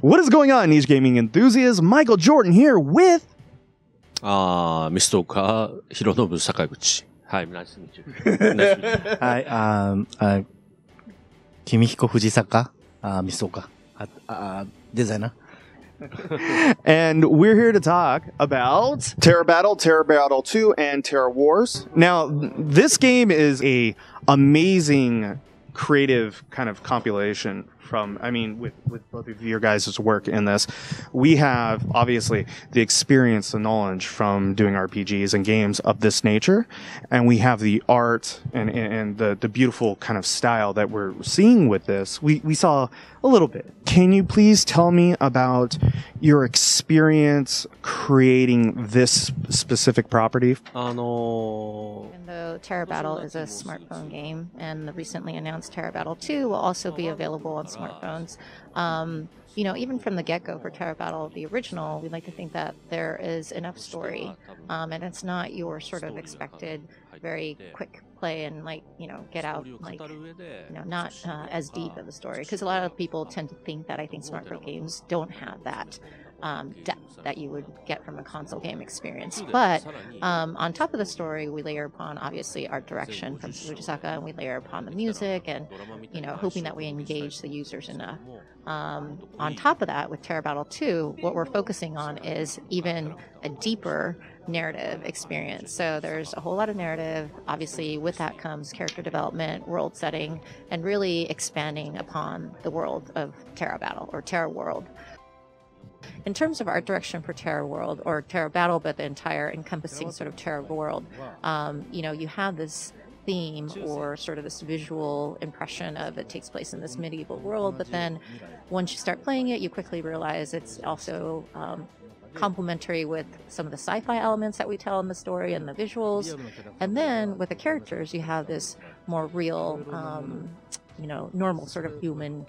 What is going on, niche gaming enthusiasts? Michael Jordan here with Mistwalker, Hironobu Sakaguchi. Hi, nice to meet you. Nice to meet you. Hi, Kimihiko Fujisaka, Mistwalker, designer. And we're here to talk about Terra Battle, Terra Battle 2, and Terra Wars. Now, this game is a amazing creative kind of compilation from, with both of your guys' work in this. We have, obviously, the experience, the knowledge from doing RPGs and games of this nature, and we have the art and the beautiful kind of style that we're seeing with this. We saw a little bit. Can you please tell me about your experience creating this specific property? Even though Terra Battle is a smartphone game, and the recently announced Terra Battle 2 will also be available on smartphones, even from the get-go for Terra Battle, the original, we like to think that there is enough story, and it's not your sort of expected very quick play and get out, not as deep of a story, because a lot of people tend to think that I think smartphone games don't have that depth that you would get from a console game experience. But on top of the story, we layer upon, obviously, art direction from Fujisaka, and we layer upon the music, and hoping that we engage the users enough. On top of that, with Terra Battle 2, what we're focusing on is even a deeper narrative experience. So there's a whole lot of narrative. Obviously, with that comes character development, world setting, and really expanding upon the world of Terra Battle or Terra World. In terms of art direction for Terra World or Terra Battle, but the entire encompassing sort of Terra World, you have this theme or sort of this visual impression of it takes place in this medieval world, but then once you start playing it, you quickly realize it's also complementary with some of the sci-fi elements that we tell in the story and the visuals. And then with the characters, you have this more real normal sort of human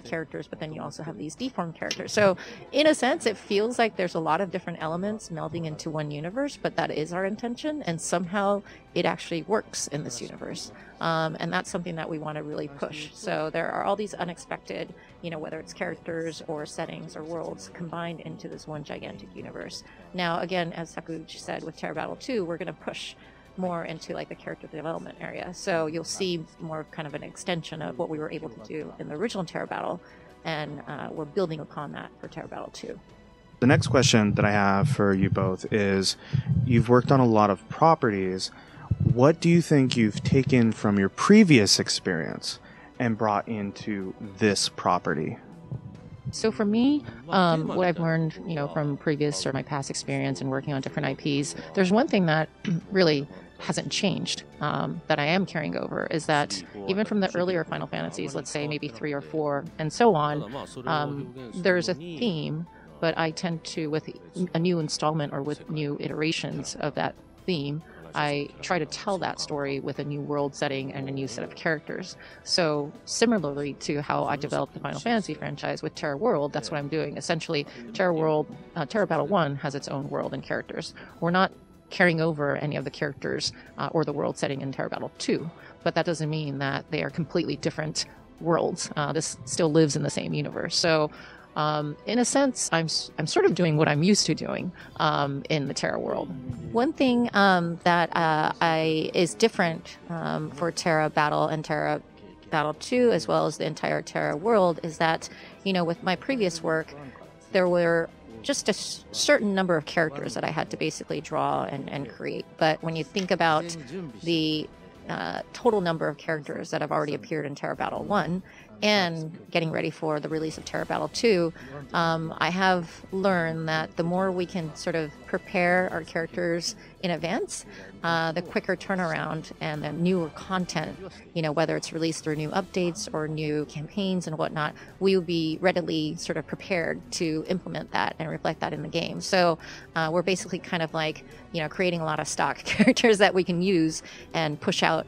characters, but then you also have these deformed characters. So in a sense, it feels like there's a lot of different elements melding into one universe, but that is our intention, and somehow it actually works in this universe. And that's something that we want to really push. So there are all these unexpected, whether it's characters or settings or worlds combined into this one gigantic universe. Now, again, as Sakaguchi said, with Terra Battle 2, we're going to push more into the character development area. So you'll see more of kind of an extension of what we were able to do in the original Terra Battle, and we're building upon that for Terra Battle 2. The next question that I have for you both is, you've worked on a lot of properties. What do you think you've taken from your previous experience and brought into this property? So for me, what I've learned, from previous or my past experience and working on different IPs, there's one thing that really hasn't changed that I am carrying over, is that even from the earlier Final Fantasies, let's say maybe 3 or 4 and so on, there's a theme, but I tend to, with a new installment or with new iterations of that theme, I try to tell that story with a new world setting and a new set of characters. So similarly to how I developed the Final Fantasy franchise with Terra World, that's what I'm doing. Essentially, Terra Battle 1 has its own world and characters. We're not carrying over any of the characters or the world setting in Terra Battle 2, but that doesn't mean that they are completely different worlds. This still lives in the same universe. So in a sense, I'm sort of doing what I'm used to doing in the Terra world. One thing that is different for Terra Battle and Terra Battle 2, as well as the entire Terra world, is that, with my previous work, there were just a certain number of characters that I had to basically draw and create. But when you think about the total number of characters that have already appeared in Terra Battle 1 and getting ready for the release of Terra Battle 2, I have learned that the more we can sort of prepare our characters in advance, the quicker turnaround and the newer content, whether it's released through new updates or new campaigns and whatnot, we will be readily sort of prepared to implement that and reflect that in the game. So we're basically kind of creating a lot of stock characters that we can use and push out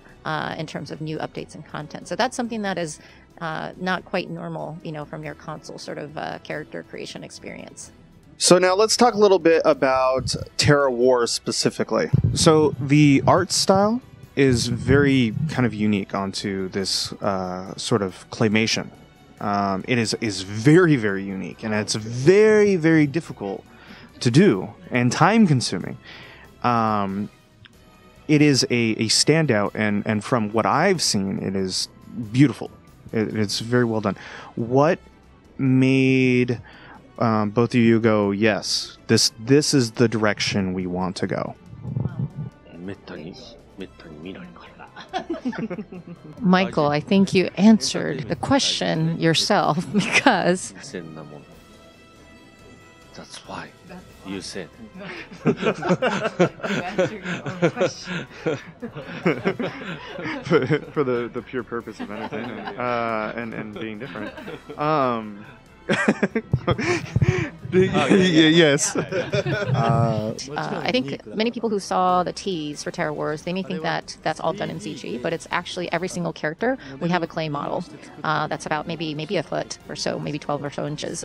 in terms of new updates and content. So that's something that is not quite normal, from your console sort of character creation experience. So now let's talk a little bit about Terra Wars specifically. So the art style is very kind of unique onto this sort of claymation it is very, very unique, and it's very, very difficult to do and time consuming. It is a standout, and from what I've seen, it is beautiful. It's very well done. What made both of you go, yes, this is the direction we want to go? めったに見ないから。 Michael, I think you answered the question yourself because 新鮮なもの。That's why you said. For the pure purpose of entertainment and being different. Yes. I think many people who saw the tease for Terra Wars, they may think that that's all done in CG, but it's actually every single character. We have a clay model that's about maybe a foot or so, maybe 12 or so inches.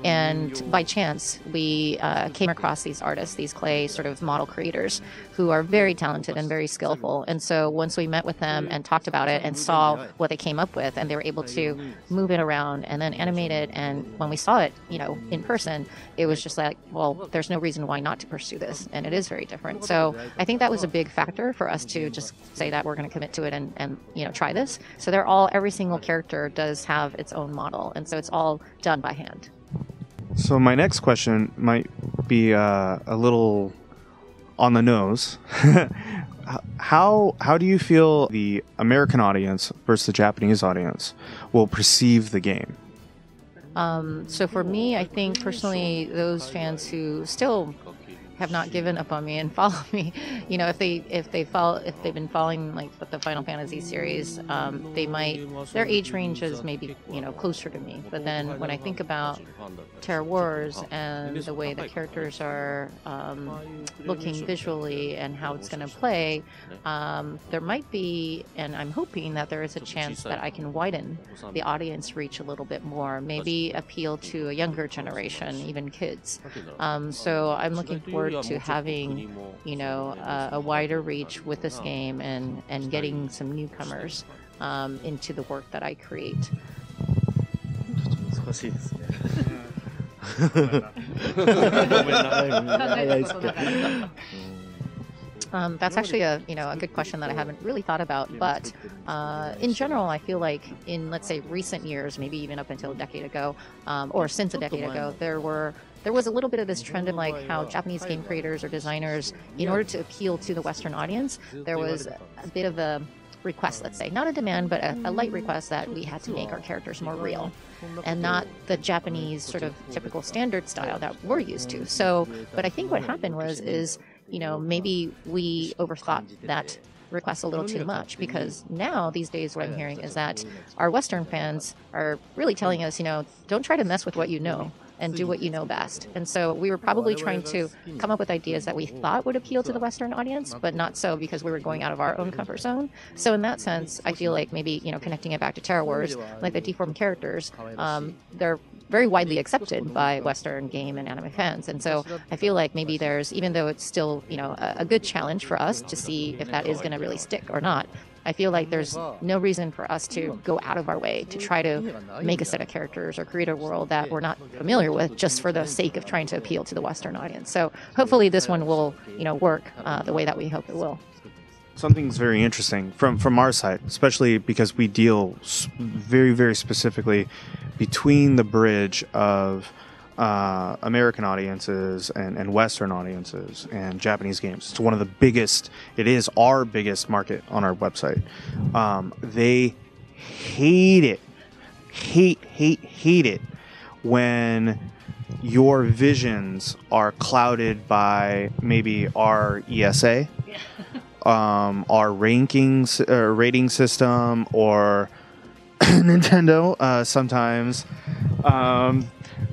And by chance, we came across these artists, these clay sort of model creators, who are very talented and very skillful. And so once we met with them and talked about it and saw what they came up with, and they were able to move it around and then animate it, and when we saw it, in person, it was just like, well, there's no reason why not to pursue this, and it is very different. So I think that was a big factor for us to just say that we're going to commit to it and try this. So every single character does have its own model, and so it's all done by hand. So my next question might be a little on the nose. How do you feel the American audience versus the Japanese audience will perceive the game? So for me, I think personally, those fans who still have not given up on me and follow me, if they've been following like the Final Fantasy series, their age range is maybe closer to me. But then when I think about Terra Wars and the way the characters are looking visually and how it's going to play, there might be, and I'm hoping that there is a chance that I can widen the audience reach a little bit more, maybe appeal to a younger generation, even kids. So I'm looking forward to having a wider reach with this game and getting some newcomers into the work that I create. 難しいですね。 That's actually a good question that I haven't really thought about. But in general, I feel like in, let's say, recent years, maybe even up until a decade ago, or since a decade ago, there was a little bit of this trend of like how Japanese game creators or designers, in order to appeal to the Western audience, there was a bit of a request, let's say, not a demand, but a light request that we had to make our characters more real and not the Japanese sort of typical standard style that we're used to. So, but I think what happened is maybe we overthought that request a little too much, because now these days what I'm hearing is that our Western fans are really telling us, don't try to mess with what you know and do what you know best. And so we were probably trying to come up with ideas that we thought would appeal to the Western audience, but not so, because we were going out of our own comfort zone. So in that sense, I feel like maybe, connecting it back to Terra Wars, like the deformed characters, they're very widely accepted by Western game and anime fans. And so I feel like maybe there's, even though it's still, a good challenge for us to see if that is going to really stick or not, I feel like there's no reason for us to go out of our way to try to make a set of characters or create a world that we're not familiar with just for the sake of trying to appeal to the Western audience. So hopefully this one will, work the way that we hope it will. Something's very interesting from our side, especially because we deal very, very specifically between the bridge of American audiences and Western audiences and Japanese games. It's one of the biggest, it is our biggest market on our website. They hate it, hate it when your visions are clouded by maybe our ESA, our rating system, or Nintendo sometimes.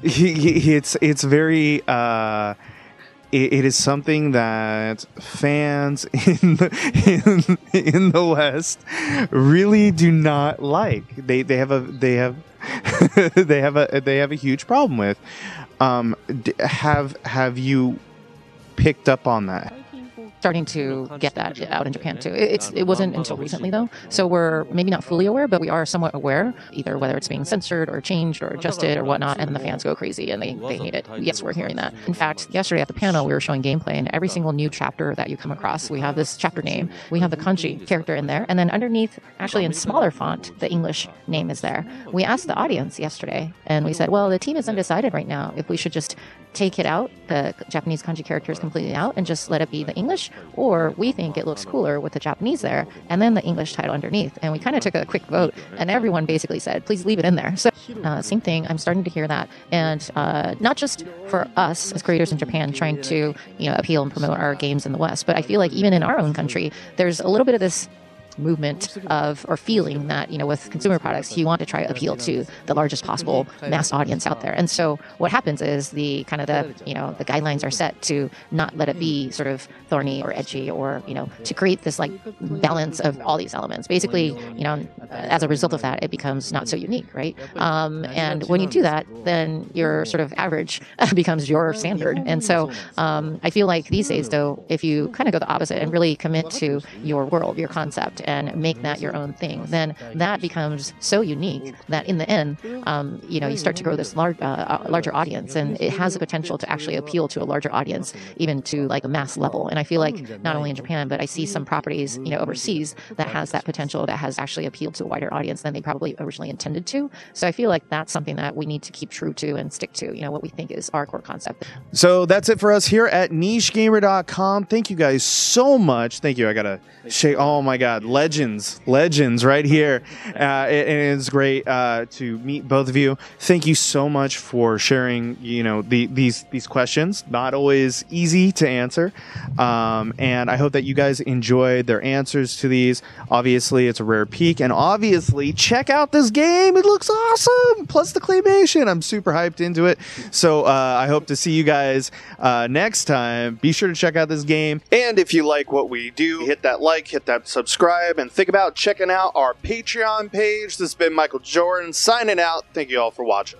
It's very it is something that fans in the West really do not like. They have a huge problem with. Have you picked up on that? starting to get that out in Japan too. It wasn't until recently though, so we're maybe not fully aware, but we are somewhat aware, either whether it's being censored or changed or adjusted or whatnot, and then the fans go crazy and they hate it. Yes, we're hearing that. In fact, yesterday at the panel we were showing gameplay, and every single new chapter that you come across, we have this chapter name, we have the kanji character in there, and then underneath, actually in smaller font, the English name is there. We asked the audience yesterday, and we said, well, the team is undecided right now if we should just take it out, the Japanese kanji characters completely out, and just let it be the English, or we think it looks cooler with the Japanese there and then the English title underneath. And we kind of took a quick vote, and everyone basically said, please leave it in there. So same thing, I'm starting to hear that, and not just for us as creators in Japan trying to appeal and promote our games in the West, but I feel like even in our own country there's a little bit of this movement of, or feeling that, with consumer products, you want to try to appeal to the largest possible mass audience out there. And so what happens is the guidelines are set to not let it be sort of thorny or edgy, or, to create this like balance of all these elements. Basically, as a result of that, it becomes not so unique, right? And when you do that, then your sort of average becomes your standard. And so I feel like these days, though, if you kind of go the opposite and really commit to your world, your concept, and make that your own thing, then that becomes so unique that in the end, you start to grow this larger audience, and it has the potential to actually appeal to a larger audience, even to like a mass level. And I feel like not only in Japan, but I see some properties, overseas that has that potential, that has actually appealed to a wider audience than they probably originally intended to. So I feel like that's something that we need to keep true to and stick to, what we think is our core concept. So that's it for us here at nichegamer.com. Thank you guys so much. Thank you. I gotta shake. Oh my God. Legends right here. And it's great to meet both of you. Thank you so much for sharing, these questions. Not always easy to answer. And I hope that you guys enjoyed their answers to these. Obviously, it's a rare peak. And obviously, check out this game. It looks awesome. Plus the claymation. I'm super hyped into it. So I hope to see you guys next time. Be sure to check out this game. And if you like what we do, hit that like, hit that subscribe, and think about checking out our Patreon page. This has been Michael Jordan signing out. Thank you all for watching.